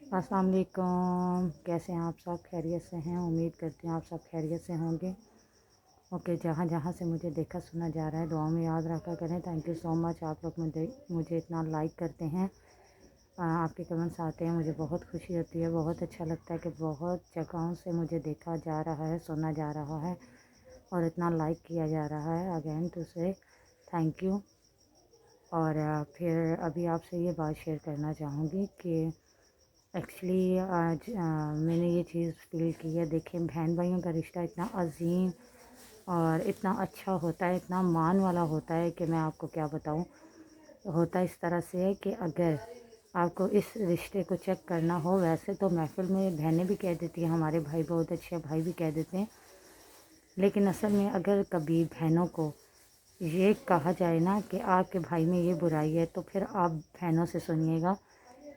अस्सलाम वालेकुम। कैसे हैं आप सब? खैरियत से हैं? उम्मीद करती हूँ आप सब खैरियत से होंगे। ओके, जहाँ जहाँ से मुझे देखा सुना जा रहा है दुआ में याद रखा करें। Thank you so much. आप लोग मुझे इतना लाइक करते हैं, आपके कमेंट्स आते हैं, मुझे बहुत खुशी होती है। बहुत अच्छा लगता है कि बहुत जगहों से मुझे देखा जा रहा है, सुना जा रहा है और इतना लाइक किया जा रहा है। अगेन टू से थैंक यू। और फिर अभी आपसे ये बात शेयर करना चाहूँगी कि एक्चुअली आज मैंने ये चीज़ फील की है। देखिए, बहन भाइयों का रिश्ता इतना अजीम और इतना अच्छा होता है, इतना मान वाला होता है कि मैं आपको क्या बताऊँ। होता इस तरह से है कि अगर आपको इस रिश्ते को चेक करना हो, वैसे तो महफ़िल में बहनें भी कह देती हैं हमारे भाई बहुत अच्छे हैं, भाई भी कह देते हैं, लेकिन असल में अगर कभी बहनों को ये कहा जाए ना कि आपके भाई में ये बुराई है, तो फिर आप बहनों से सुनिएगा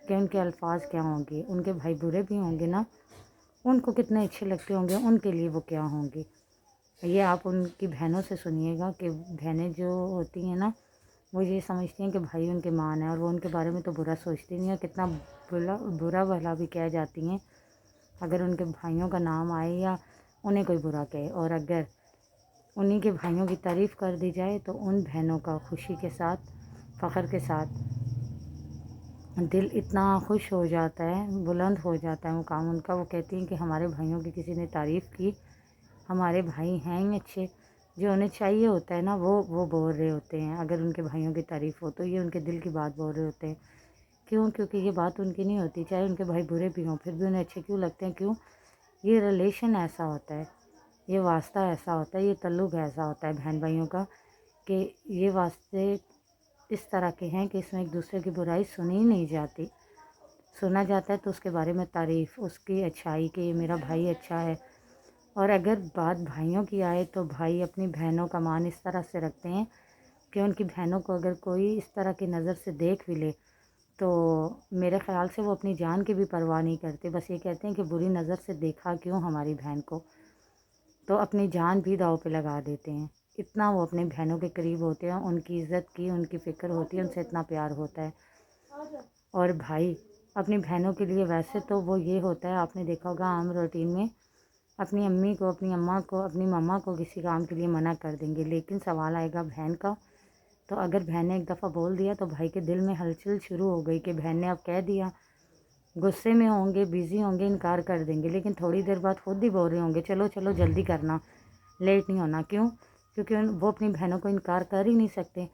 कि उनके अल्फाज क्या होंगे। उनके भाई बुरे भी होंगे ना, उनको कितने अच्छे लगते होंगे, उनके लिए वो क्या होंगे। ये आप उनकी बहनों से सुनिएगा कि बहनें जो होती हैं ना, वो ये समझती हैं कि भाई उनके मान है और वो उनके बारे में तो बुरा सोचती नहीं है। कितना बुरा भला भी कह जाती हैं अगर उनके भाइयों का नाम आए या उन्हें कोई बुरा कहे। और अगर उन्हीं के भाइयों की तारीफ़ कर दी जाए तो उन बहनों का खुशी के साथ, फ़ख्र के साथ दिल इतना खुश हो जाता है, बुलंद हो जाता है मुकाम उनका। वो कहती हैं कि हमारे भाइयों की किसी ने तारीफ़ की, हमारे भाई हैं ही अच्छे। जो उन्हें चाहिए होता है ना, वो बोल रहे होते हैं। अगर उनके भाइयों की तारीफ़ हो तो ये उनके दिल की बात बोल रहे होते हैं। क्यों? क्योंकि ये बात उनकी नहीं होती, चाहे उनके भाई बुरे भी हों फिर भी उन्हें अच्छे क्यों लगते हैं? क्यों? ये रिलेशन ऐसा होता है, ये वास्ता ऐसा होता है, ये तल्लुक़ ऐसा होता है बहन भाइयों का कि ये वास्ते इस तरह के हैं कि इसमें एक दूसरे की बुराई सुनी ही नहीं जाती। सुना जाता है तो उसके बारे में तारीफ़, उसकी अच्छाई कि ये मेरा भाई अच्छा है। और अगर बात भाइयों की आए तो भाई अपनी बहनों का मान इस तरह से रखते हैं कि उनकी बहनों को अगर कोई इस तरह की नज़र से देख भी ले तो मेरे ख़्याल से वो अपनी जान की भी परवाह नहीं करते। बस ये कहते हैं कि बुरी नज़र से देखा क्यों हमारी बहन को, तो अपनी जान भी दाँव पे लगा देते हैं। इतना वो अपनी बहनों के करीब होते हैं, उनकी इज़्ज़त की, उनकी फ़िक्र होती है, उनसे इतना प्यार होता है। और भाई अपनी बहनों के लिए वैसे तो वो ये होता है, आपने देखा होगा आम रूटीन में अपनी अम्मी को, अपनी अम्मा को, अपनी मम्मा को किसी काम के लिए मना कर देंगे, लेकिन सवाल आएगा बहन का। तो अगर बहन ने एक दफ़ा बोल दिया तो भाई के दिल में हलचल शुरू हो गई कि बहन ने अब कह दिया। गुस्से में होंगे, बिज़ी होंगे, इनकार कर देंगे, लेकिन थोड़ी देर बाद खुद ही बोल रहे होंगे चलो चलो जल्दी करना, लेट नहीं होना। क्यों? क्योंकि वो अपनी बहनों को इनकार कर ही नहीं सकते।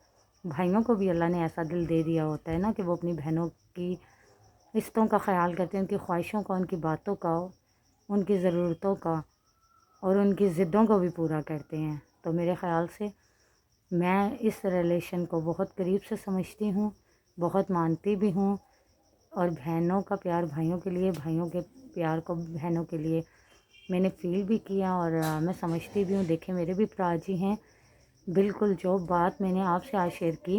भाइयों को भी अल्लाह ने ऐसा दिल दे दिया होता है ना कि वो अपनी बहनों की रिश्तों का ख़याल करते हैं, उनकी ख्वाहिशों का, उनकी बातों का, उनकी ज़रूरतों का और उनकी ज़िद्दों को भी पूरा करते हैं। तो मेरे ख़्याल से मैं इस रिलेशन को बहुत करीब से समझती हूँ, बहुत मानती भी हूँ। और बहनों का प्यार भाइयों के लिए, भाइयों के प्यार को बहनों के लिए मैंने फ़ील भी किया और मैं समझती भी हूँ। देखिए, मेरे भी भरा जी हैं, बिल्कुल जो बात मैंने आपसे आज शेयर की,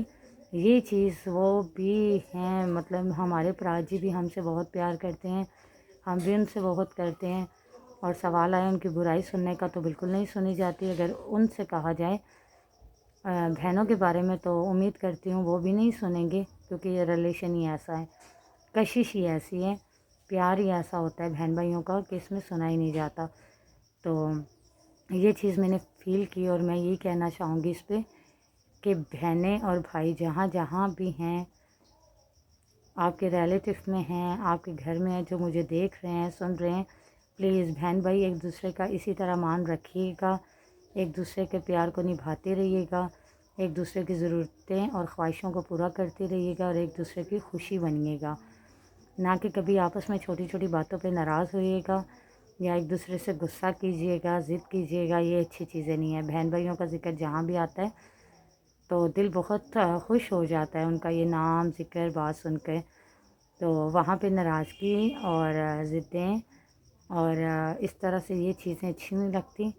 ये चीज़ वो भी हैं। मतलब हमारे भरा जी भी हमसे बहुत प्यार करते हैं, हम भी उनसे बहुत करते हैं। और सवाल आए उनकी बुराई सुनने का तो बिल्कुल नहीं सुनी जाती। अगर उनसे कहा जाए बहनों के बारे में तो उम्मीद करती हूँ वो भी नहीं सुनेंगे, क्योंकि ये रिलेशन ही ऐसा है, कशिश ही ऐसी है, प्यार ही ऐसा होता है बहन भाइयों का कि इसमें सुना ही नहीं जाता। तो ये चीज़ मैंने फ़ील की और मैं यही कहना चाहूँगी इस पे कि बहनें और भाई जहाँ जहाँ भी हैं, आपके रिलेटिव में हैं, आपके घर में हैं, जो मुझे देख रहे हैं, सुन रहे हैं, प्लीज़ बहन भाई एक दूसरे का इसी तरह मान रखिएगा, एक दूसरे के प्यार को निभाते रहिएगा, एक दूसरे की ज़रूरतें और ख्वाहिशों को पूरा करते रहिएगा और एक दूसरे की खुशी बनिएगा। ना कि कभी आपस में छोटी छोटी बातों पे नाराज़ होइएगा या एक दूसरे से गुस्सा कीजिएगा, ज़िद कीजिएगा, ये अच्छी चीज़ें नहीं है। बहन भाइयों का ज़िक्र जहाँ भी आता है तो दिल बहुत खुश हो जाता है उनका ये नाम ज़िक्र बात सुन के। तो वहाँ पे नाराज़गी और ज़िद्दें और इस तरह से ये चीज़ें अच्छी नहीं लगती।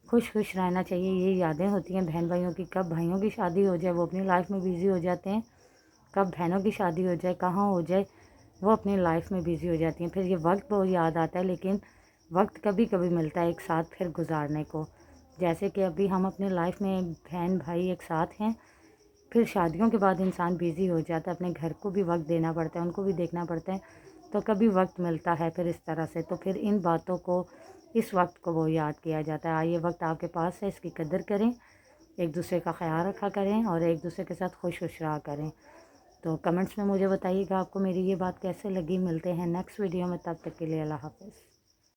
खुश खुश रहना चाहिए, ये यादें होती हैं बहन भाइयों की। कब भाइयों की शादी हो जाए वो अपनी लाइफ में बिज़ी हो जाते हैं, कब बहनों की शादी हो जाए, कहाँ हो जाए, वो अपनी लाइफ में बिज़ी हो जाती हैं। फिर ये वक्त बहुत याद आता है, लेकिन वक्त कभी कभी मिलता है एक साथ फिर गुजारने को। जैसे कि अभी हम अपनी लाइफ में बहन भाई एक साथ हैं, फिर शादियों के बाद इंसान बिज़ी हो जाता है, अपने घर को भी वक्त देना पड़ता है, उनको भी देखना पड़ता है। تو کبھی وقت ملتا ہے پھر اس طرح سے، تو پھر ان باتوں کو اس وقت کو وہ یاد کیا جاتا ہے۔ آئیے وقت آپ کے پاس ہے، اس کی قدر کریں، ایک دوسرے کا خیال رکھا کریں اور ایک دوسرے کے ساتھ خوش رہا کریں۔ تو کمنٹس میں مجھے بتائیے گا آپ کو میری یہ بات کیسے لگی۔ ملتے ہیں نیکسٹ ویڈیو میں، تب تک کے لیے اللہ حافظ۔